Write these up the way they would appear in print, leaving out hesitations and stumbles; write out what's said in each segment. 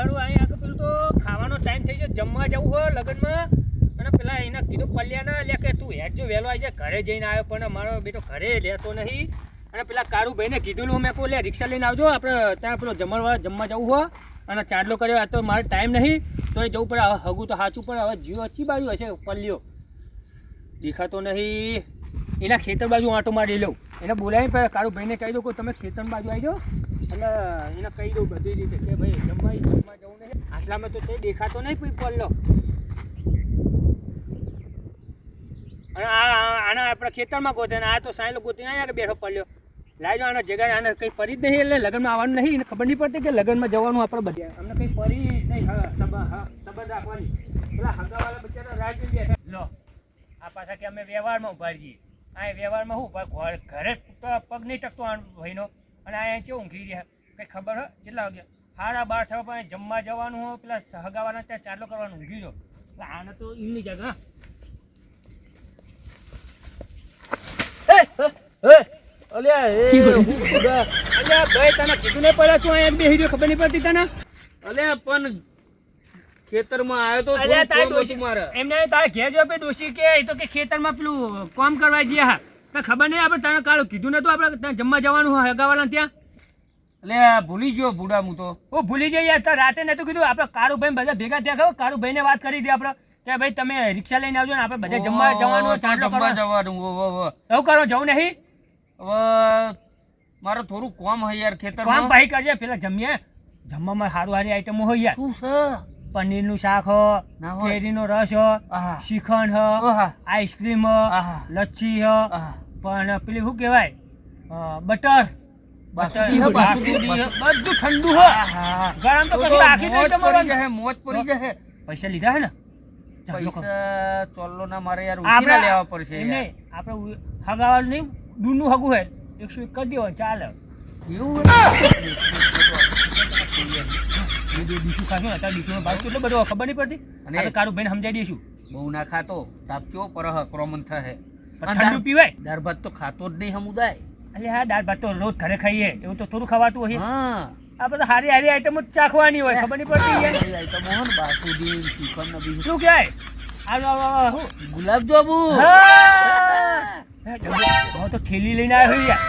હળું અહીં આગળ પેલું તો ખાવાનો ટાઈમ થઈ ગયો, જમવા જવું હોય લગ્નમાં. અને પેલા એના કીધું પલ્યાના લે કે તું હેડ જો વહેલો આવી જાય. ઘરે જઈને આવ્યો પણ મારો બેટો ઘરે લેતો નહીં. અને પેલા કારુભાઈને કીધું મેં કહું લે રિક્ષા લઈને આવજો, આપણે ત્યાં પેલો જમવા જવું હોય. અને ચાડલો કર્યો આ તો મારે ટાઈમ નહીં તો એ જવું પડે. હવે હગું તો સાચું પણ હવે જીવ અચી બાજુ હશે પલ્યો દેખાતો નહીં. એના ખેતર બાજુ આંટો મારી લઉં. એને બોલાવીને કારુભાઈને કહી દઉં કે તમે ખેતર બાજુ આવી જાઓ. એટલે એને કહી દઉં બધી રીતે કે ભાઈ જમવા જવું નહીં. આટલામાં તો તે દેખાતો નહીં કોઈ પલ્લો. અને આના આપણે ખેતરમાં ગોતે ને આ તો સાંઈલો ગોતી અહીંયા બેઠો પડ્યો. લાવજો આના જગ્યાએ આને કંઈ પડી જ નહીં. એટલે લગ્નમાં આવવાનું નહીં. એને ખબર નહીં પડતી કે લગ્નમાં જવાનું આપણે બધે અમને કંઈ પડી જ નહીં. સંબંધ રાખવાની પેલા હગાવાળા બચ્ચારા રાહ જોઈ બેઠા. લો આ પાછા કે અમે વ્યવહારમાં ઉભા રહીએ. આ વ્યવહારમાં શું ઘરે પગ નહીં ટકતો ભાઈનો. અને અહીંયા કેવું ઊંઘી રહ્યા કંઈ ખબર હોય કેટલા વાગ્યા 12:30 થવા પણ જમવા જવાનું હોય. પેલા હગાવાના ત્યાં ચાલો કરવાનું ઊંઘી દો. આને તો એમની જગ્યા ભાઈ તને કીધું નહીં પડે તું અહીંયા બેસી ખબર નહીં પડતી તને. અલ્યા પણ ખેતરમાં આવ્યો તો એમને તારે ઘેર જો ડોશી કે એ તો કે ખેતરમાં પેલું કામ કરવા જઈએ. હા તો ખબર નહીં આપણે તને કાલે કીધું નતું આપણે ત્યાં જમવા જવાનું હોય હગાવાળા ત્યાં. એટલે ભૂલી ગયો બુડા હું તો. હું ભૂલી જઈએ તો રાતે નતું કીધું આપણે કારુભાઈ બધા ભેગા થયા ખબર. કારુભાઈને વાત કરી દે આપણે કે ભાઈ તમે રિક્ષા લઈને આવજો ને આપણે બધા જમવા જવાનું એવું કરો જવું નહીં. હવે મારે થોડું કામ હોય યાર ખેતર કામ ભાઈ કરજે પેલા જમીએ. જમવામાં સારું સારી આઈટમો હોય યાર. શું છે? પનીરનું શાક હો, કેરીનો રસ હો, શ્રીખંડ હો, આઈસ્ક્રીમ હો, લચ્છી હો, પણ પેલી શું કહેવાય બટર બધું ઠંડુ હો. ગરમ તો કશું રાખી મોજ પડી જશે. પૈસા લીધા હે ને? પૈસા ચોલ્લો ના મારે યાર ઉછીના લેવા પડશે. એમને આપણે હગાવાનું નહીં દૂરનું હગું હે 101 કરી દેવો ચાલે. એવું ડીશું ખાશું અત્યારે ડીશુનો ભાવ કેટલો બધો ખબર નહીં પડતી. અને કારુભાઈને સમજાવી દઈશું. બહુ ના ખાતો તાપચો પર ક્રોમન થશે. ઠંડુ પીવાય. દાળ ભાત તો ખાતો જ નહીં સમુદાય. એટલે હા દાળ ભાત તો રોજ ઘરે ખાઈએ એવું તો થોડું ખવાતું હોય. હા આ બધા હારી હારી આઈટમો ચાખવાની હોય ખબર નહીં પડતી. આઈટમો હોય ને બાસુદી શ્રીખંડ ને બીજું શું કહેવાય ગુલાબજાંબુ. તો થેલી લઈને આવ્યો યાર.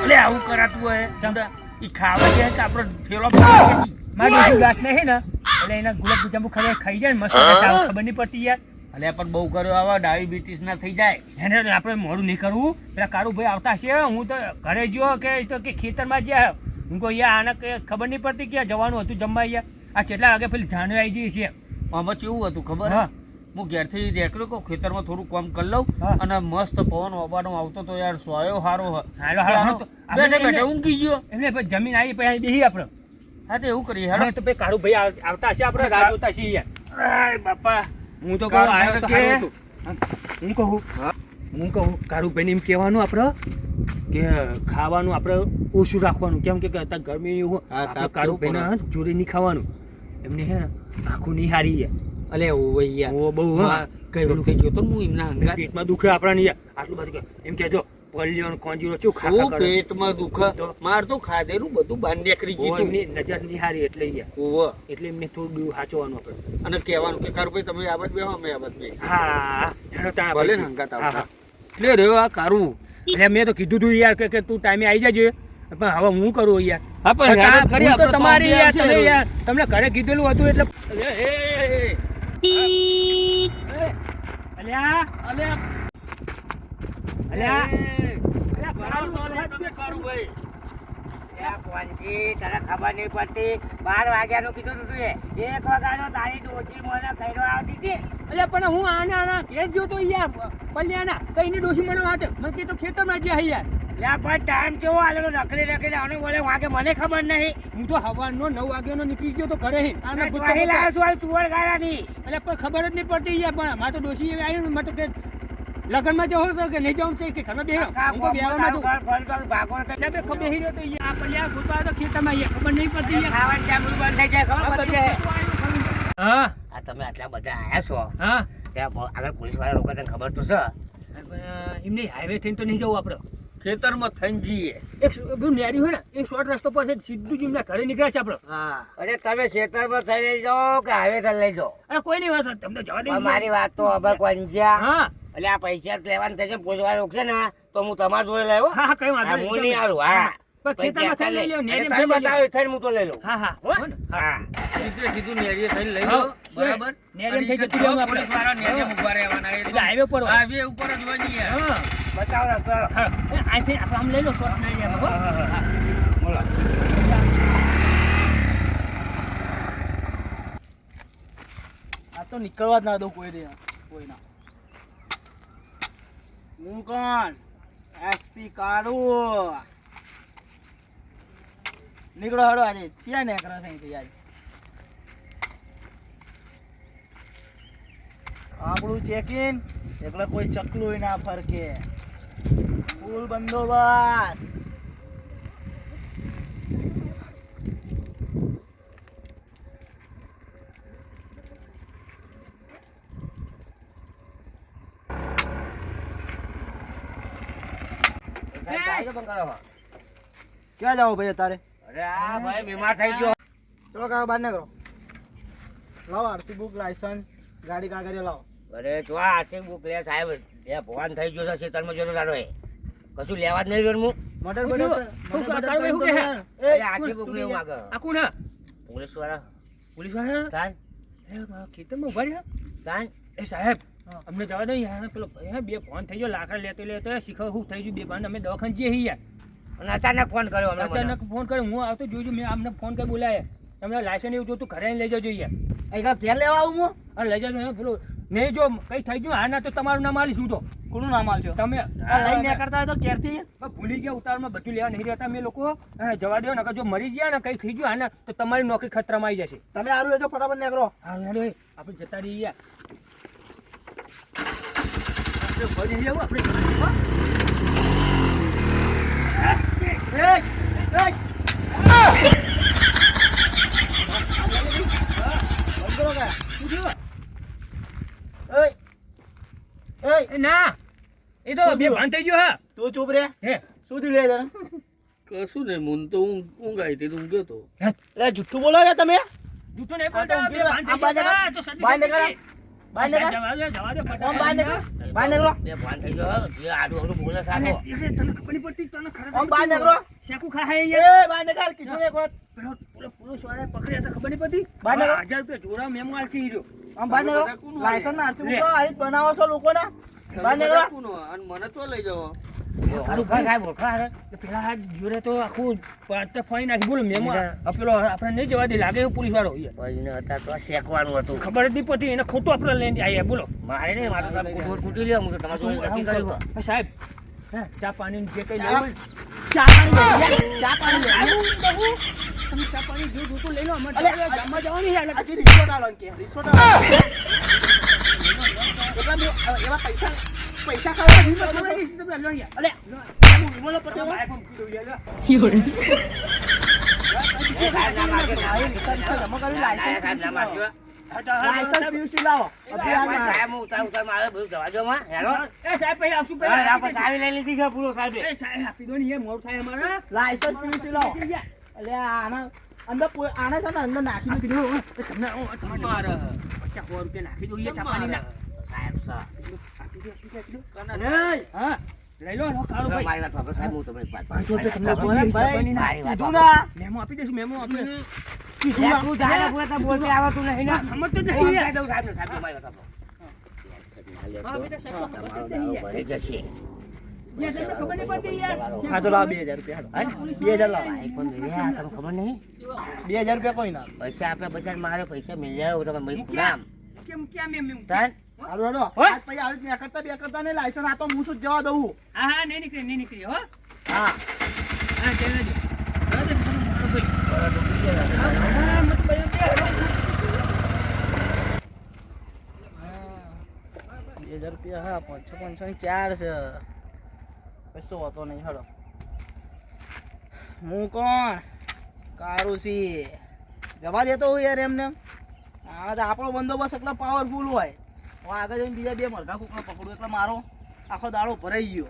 એટલે આવું કરાતું હોય ચંદા એ ખાવા જાય કે આપણો થેલો મારી ગાંઠ નહીં ને એટલે એના ગુલાબજાંબુ ખાઈ જાય મસ્ત ખબર નહીં પડતી યાર. એટલે પણ બહુ કર્યો આવા ડાયાબિટીસ ના થઈ જાય. એને આપણે મોડું નહીં કરવું. પેલા કારુભાઈ આવતા છે હું તો ઘરે ગયો કે તો કે ખેતરમાં જ્યાં હું કહું યાર આને ખબર નહીં પડતી કે જવાનું હતું જમવા યાર. આ કેટલા વાગે પેલી જાણવી આવી જઈએ છીએ. આમાં કેવું હતું ખબર? હા હું ઘેરથી દેખલો કહું ખેતરમાં થોડું કામ કરી લઉં અને મસ્ત પવન વબાનો આવતો તો યાર સોયો સારો બેઠે ઊંઘી ગયો. એમને જમીન આવી પછી બેસી આપણે. હા તો એવું કરીએ હેડો. તો ભાઈ કારુભાઈ આવતા હશે આપણે રાહ જોતા છીએ યાર. બાપા હું તો કહું આવ્યો તો હું કહું કારુભાઈને એમ કહેવાનું આપણે કે ખાવાનું આપણે ઓછું રાખવાનું. કેમ કે અત્યારે ગરમી એવું કારુભાઈને જોડે નહીં ખાવાનું. એમને હે આખું નહીં હારી યાર. અલે ઓ બહુ કઈ વખતે જોતો હું એમના પેટમાં દુખે આપણા નહીં આટલું બધું એમ કહેજો પલ્લીઓ કોંજીરો શું ખાખા કરે પેટમાં દુખે. માર તો ખાધેલું બધું બાર નીકળી ગયું. એમની નજર નહીં હારી એટલે યાર. એટલે એમને થોડું સાચવવાનું આપણે અને કહેવાનું કે કારુભાઈ તમે આ બાજુ બેહો અમે આ બાજુ બે. હા ભલે ને હંગાત આવતા એટલે રહ્યો આ કારું. એટલે મેં તો કીધું તું યાર કે તું ટાઈમે આવી જજે પણ હવે હું કરું યાર. હા પણ તમારી યાર તમે યાર તમને ઘરે કીધેલું હતું એટલે ખબર નહીં પડતી 12 વાગ્યાનું કીધું તું 1 વાગ્યાનો તારી ડોશી મને કઈનો આવતી હતી. એટલે પણ હું આના ઘેર જોતો યાર પલ્યાના કઈની ડોશી મને વાતે મને તો ખેતરમાં જ્યાં યાર. પણ ટાઈમ કેવો આલેલો નકલી નકલી આને બોલે વાગે મને ખબર નહીં. હું તો સવારનો 9 વાગ્યાનો નીકળી ગયો તો ઘરે આને ચોહી લાવ્યો છું આ ચુવર ગાયાની. એટલે પણ ખબર જ નહીં પડતી યાર. પણ મારે તો ડોશી એવી આવી ને મને તો કે લગનમાં જવું તો કે નહીં જવું છે કે ઘરમાં બેહો હું બેહવામાં તો ભાગો સાહેબ ખબર બેહી રહ્યો તો આ પલ્યા ગોતવા તો ખેતરમાં યાર ખબર નહીં પડતી યાર. ખાવાનું ચાલુ બંધ થઈ જાય ખબર પડે. હા આ તમે આટલા બધા આયા છો. હા ત્યાં આગળ પોલીસ વાળા લોકો તને ખબર તો છે એમને હાઈવે થઈને તો નહીં જવું આપણે. ખેતરમાં થઈને જઈએ. એક પેલું નેરી હોય ને એ શોર્ટ રસ્તો પર છે, સીધું જ એમના ઘરે નીકળે છે આપણે. હા અરે તમે ખેતરમાં થઈ લઈ જાઓ કે હાઈવે થઈ લઈ જાઓ? અરે કોઈ નહીં વાત તમને જવા દે. પણ મારી વાત તો ખબર કોઈ જ્યાં હા એટલે આ પૈસા લેવાનું થશે પોચવા રોકશે ને તો હું તમારા જોડે લાવ્યો. હા હા કઈ વાંધો હું નહીં આવું. હા પણ ખેતરમાં થઈને લઈ લ્યો, નેરી તમે થઈને લઈ લ્યો. બતાવો થઈને હું તો લઈ લઉં. હા હા હો? હો ને? હા સીધે સીધું નેરીએ થઈને લઈ હા, લો. બરાબર. નેરીએ અને થઈ ઈ જતું જો રહેવાનું આપણે. પોલીસવાળા નેરીએ ઊભા રહેવાના. એ એટલે હાઈવે પર હોય. હાઈવે ઉપર જ હોય ને યાર. હા બતાવો ને, બતાવો. હા અહીંથી આપણે આમ લઈ લો શોર્ટ લઈ લ્યો હો. હા. બોલો. આ તો નીકળવા જ ના દઉં કોઈના. હું કોણ? એસપી કાળુ. નીકળો હડો આજે ક્યાં નીકળો છે અહીંથી આજે? આપણું ચેકિંગ એટલે કોઈ ચકલું ના ફરકે. ફૂલ બંદોબસ્ત. સાહેબ, ચાલો પણ કરો. ક્યાં જાઓ ભાઈ તારે? અરે આ ભાઈ બીમાર થઈ ગયો. ચલો કાકા બહાર નીકળો. લાવો આરસી બુક, લાયસન્સ, ગાડી કાગળિયા લાવો. અરે તો આ આશિક બુક લે સાહેબ. એ ભગવાન થઈ ગયો છે ખેતરમાં જતો તારો એ કશું લેવા જ નહીં રહ્યું હું. મટર શું કાળુભાઈ શું કહે? અરે આશિક બુક લેવું માંગે. આ કોણ હે? પોલીસ વાળા પોલીસ વાળા? તાન ખેતરમાં ઉભા રહ્યા? તાન એ સાહેબ અમને જવા દે યાર. પેલો બે ફોન થઈ ગયો લાકડ લેતો શીખવ શું થઈ ગયું બે ભાન અમે દવાખાને જઈએ યાર. અને અચાનક ફોન કર્યો હમણાં મને. અચાનક ફોન કર્યો હું આવતો જોજો મેં આમને ફોન કરી બોલાયા. તમને લાયસન્સ એવું જોતું ઘરે લઈ જજો યાર. અહીંયા તેલ લેવા આવું હું? હા લઈ જજો હે. પેલો નહીં જો કઈ થઈ ગયું હા ના તો તમારું નામ આલીશું તો કોનું નામ આલજો? તમે આ લઈને નીકળતા હોય તો ક્યારથી? ભૂલી ગયા ઉતાવળમાં બધું લેવા નહીં રહેતા મેં લોકો. હા, જવા દો ને જો મરી ગયા ને કઈ થઈ ગયું હા ના તો તમારી નોકરી ખતરામાં આવી જશે. તમે સારું રહેજો, ફટાફટ નીકળો. હા યાર આપણે જતા રહીએ યાર. આપણે ભરી લેવું આપણે જતા રહીએ, હો. બંધ કરો કે? શું થયું? એય, એ ના એ તો બે ભાન થઈ ગયો હા. તું ચૂપ રે. હે શું થયું લે તને? કશું નહીં. હું તો ઊંઘ આવી હતી. ઊંઘ્યો તો. લે જુઠ્ઠું બોલો રે તમે. જૂઠું નહીં આ તો બોલતા, બે ભાન થઈ બહાર ગયા. નીકળ. તો સદી બહાર થઈ નીકળ. ગઈ. બહાર નીકળ. જવા દે, જવા દે, ફટાફટ. ઓમ બહાર નીકળ. બહાર નીકળો. બે ફોન થઈ ગયો જે આડું અવડું બોલે અરે, સાચો. એ તને ખબર નહીં પડતી, તને ખરેખર ઓમ બહાર નથી નીકળો. શેકું ખાય યાર. એ બહાર નીકળ, કીધું ને એક વખત. પેલો પોલીસ વાળાએ પકડ્યા હતા, ખબર નહીં પડતી? બહાર નીકળો. 1000 રૂપિયા જોડા મેમો આલશે ઈ રહ્યો. આમ બહાર નીકળો. લાયસન્સ ના આરસી બુક આ રીત બનાવો છો લોકોના. બહાર નીકળો. કોનો? અને મને તો લઈ જાઓ. ઓળખા સાહેબ ઓળખા હારે. તો પેલા આ જોડે તો આખું પાટ ફાઈ નાખી. બોલો મેમો આ પેલો આપણે નહીં જવા દે લાગે એવું પોલીસ વાળો યાર. કોઈને હતા તો શેકવાનું હતું. ખબર જ નહીં પડતી એને ખોટું આપણે લઈને આવ્યા. બોલો મારે નહીં મારું કામ કુટુંબ કુટી લ્યો. હું તો તમારું જોડે નક્કી કર્યું. હા, સાહેબ હા, ચા પાણી જે કઈ લેવું હોય. ચા પાણી લઈ લે. ચા પાણી લઈ લે. તમે ચા પાણી જે જોતું લઈ લો. અમારે અલે, ગામમાં જવાની છે. હજી રિક્ષો ડાલો ને કે રિક્ષો ડાલો. એટલા એવા પૈસા ખાવા નહીં ખબર પડે. નહીં, તમે લો યાર. અલે વિમલો પટેલ બાઈક આમ કીધું યાર. એ સાહેબ ના મારજો, ના મારજો. રિક્ષા જમા કરી ના, લાયસન્સ સાહેબ ના મારજો. હા, તો હા, લાયસન્સ સાહેબ. પીયુસી લાવો. અભિયાન ભાઈ, ના. સાહેબ હું ઉતાર મારે બધું જવા દો માં. હેલો. એ સાહેબ પછી આવશું હા, પહેલા. આ પછી ચાવી લઈ લીધી છે પૂરો સાહેબે. એ સાહેબ આપી દો ને યાર, મોડું થાય અમારે. લાયસન્સ પીયુસી લાવો. યાર, અલે આના અંદર આના છે ને અંદર નાખી આપી દો. એ તમને તમારે મારે. 50 રૂપિયા નાખી દો યાર ચા પાણી ના. સાહેબ સર. આપી દો, આપી દો, આપી દો. કના? અરે, હા લઈ લો લો કાળો ભાઈ. મારી વાત સાંભળો સાહેબ, હું તમને એક વાત 500 રૂપિયા તમને કહું. બોલે ભાઈ, ચા પાણી ના. મારી વાત કીધું ના. મેમો આપી દઈશું મેમો આપી લે, તું જાણે પૂરા તો બોલતે આવડતું નહીં ને. સમજ તો હું નહીં આમ યાર. કહી દઉં સાહેબને, સાહેબ મારી વાત સાંભળો. હા બેટા સાહેબ તો તમારો ખબર જ નહીં દારૂ યાર. ભરી જશે. યાર તમને ખબર નહીં પડતી યાર. હા તો લાવો 2000 રૂપિયા હા? 2000 લાવો. ભાઈ, પણ મેલ્યા, તમને ખબર નહીં? 2000 રૂપિયા કોઈ ના. પૈસા આપ્યા પછી મારે પૈસા મળ્યા તમે મેં મૂક્યા? નામ કેમ ક્યાં મેમ તાન હારું હેડો. હોય? આજ પછી આવી રીતે કરતા બે કરતા ને લાયસન્સ આ તો હું શું જ જવા દઉં. હા હા નહીં નીકળી હો. હા હા ચાલ લેજો. ચાલો તો તમારો ભાઈ. હા મત ભાઈ બે. 2000 રૂપિયા હા 500 ની 4 છે. કશો હોતો નહીં હેડો. હું કોણ? કારુસી. જવા દેતો હું યાર એમને. હા તો આપણો બંદોબસ્ત એટલો પાવરફુલ હોય. હું આગળ જઈને બીજા બે મરઘા કુકડા પકડું એટલે મારો આખો દાડો ભરાઈ ગયો.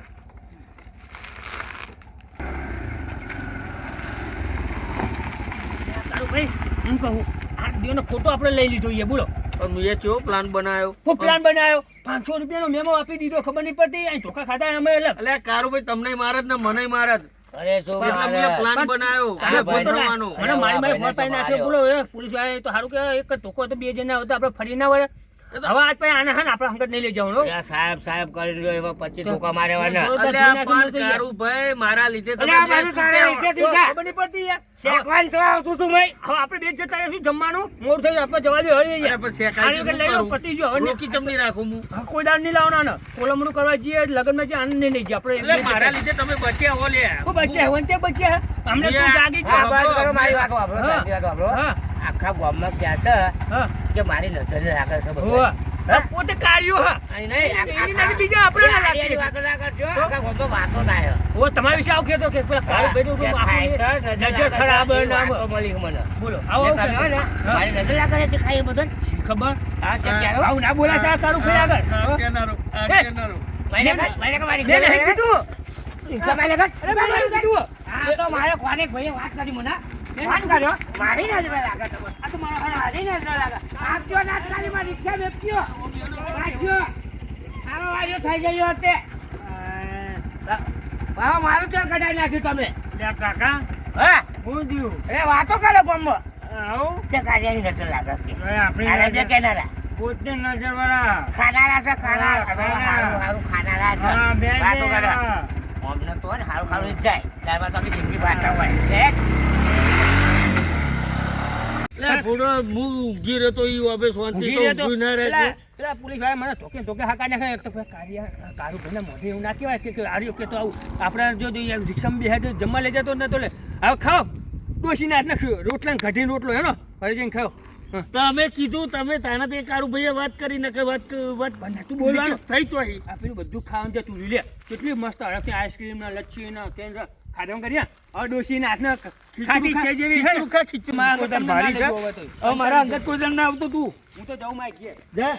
હું કહું આ દેવનો ખોટો આપણે લઈ લીધો એ બોલો પણ મેં કેવો પ્લાન બનાવ્યો હું પ્લાન બનાવ્યો 500 રૂપિયાનો મેમો આપી દીધો ખબર નહીં પડતી અહીં ધોકા ખાધા અમે અલગ એટલે કારુભાઈ તમને મારત ને મને મારત અરે શું એટલે મારે? મેં પ્લાન બનાવ્યો હા, અને ભાઈ, ભોંસવાનો. મને મારી મારી ભાઈને ફોન પાઈ નાખ્યો માર્યો. બોલો એ પોલીસ વાળા તો સારું કે એક જ ધોકો હતો 2 જણા હતા આપણે ફરી ના વળે હવે આજ પછી આને હા ને આપણે હંગત નહીં લઈ જવાનો ત્યાં સાહેબ કરી રહ્યો એમાં 25 ધોકા માર્યાવાના. તો અલ્યા ધોકા પણ કારુભાઈ મારા લીધે તમે અલ્યા, બે મારું છૂટ્યા. તારા લીધે તો તું ખબર નહીં પડતી યાર શેકવાન તો આવતું તું ભાઈ. હવે આપણે 2 જતા રહીશું જમવાનું મોડ થઈ આપણે જવા દે હળી અરે યાર પણ શેકાય આને તો લઈ લો શું કરું? પતી ગયો હવે રોકી ચમ નહીં રાખું હું હા, કોઈ દાડ નહીં લાવવાના ને કોલમણું કરવા જઈએ લગ્નમાં જે આનંદ નહીં લઈ જાય આપણે એટલે મારા લીધે તમે બચ્યા હો લે હું બચ્યા હવે તે બચ્યા અમને તું યાર, જાગી હા, જા બસ કરો, મારી વાત વાપરો, હા. મારી વાત વાપરો. હા આખા ગામમાં ક્યાં છે હા કે મારી નજરે રાખે છે બધું. હોવા હા? પોતે કાઢ્યો હા અહીં નહીં, એની નાખી બીજા આપણે ના આડી લાગીએ. વાતો ના કરજો. આખા ગામમાં વાતો ના આવ્યો. ઓ તમારા વિશે આવું કહેતો કે પેલા કાળો ભાઈ કે ખાય છે, નજર ખરાબ લાગે છે, નામ વાતો મળી મને. બોલો આવો મેં આવું કહ્યું ને, કહેતો. મારી નજર લાગે છે, ખાય એ બધું. શી ખબર હા, કે ક્યારે? આવું ના બોલા તારા કાળું ભાઈ આગળ આ હા? કેનારો, આ એ! કેનારો. મારી નજર- મારી નજર- મારી મેં નજર- નહીં કીધું મારી નજર- અરે મેં નહીં કીધું આ તો મારે કોને ભાઈએ વાત કરી મને ફોન કર્યો મારી નજરે લાગે છે આ તો મારી નજરે લાગે આપજો ના તારી માં રિક્ષા વેચ્યો વાંચ્યો આવો વાજો થઈ ગયો હતે વાહ મારું તેલ કઢાઈ નાખ્યું તમે લે કાકા હા હું થયું અરે વાતો કરે ગમો આવું તે કાઢ્યાની નજર લાગે છે હવે અરે બે આપણે કેનારા પોતે નજર વાળા ખાનારા છે ખાનારા ખાનારા. હારું હારું ખાનારા છે હા બે વાતો કરે બે અમને તો ને હારું હારું જ જાય ત્યારબાદ તો આખી જિંદગી પાછા હોય લે ભૂડો, હું ઊંઘી રહેતો ઈ હવે શાંતિ તો ઊંઘી ના રહેતો. પેલા પોલીસ વાળા મને ધોકે હાકા નાખે એક તો પેલા કાળું ભાઈને મોઢે એવું ના કહેવાય કે આર્યો કે તો આવું આપણે જો રિક્ષામાં બેહે તો જમવા લઈ જતો ન તો લે હવે ખાઓ ડોસીને હાથ નાખ્યો રોટલા ઘટીને રોટલો હેનો ઘરે જઈને ખાઓ હા તમે કીધું તમે તાના તે કારુભાઈએ વાત કરી ને કે વાત પણ નતું બોલવાનું. થઈ ચોઈ આ પેલું બધું ખાવાનું જતું રહ્યું લે કેટલી મસ્ત હડકની આઈસ્ક્રીમ ના લચ્છી ના તેન ખાધા કર્યા હવે ડોસીને હાથના ખાટી છે જેવી છે ને. ખીચું મારા ખીચું તમને ભારી ના છે લેવું હવે તો. હવે મારા અંદર કોઈ જણ ના આવતું તું હું તો જાઉં માં ઘેર જા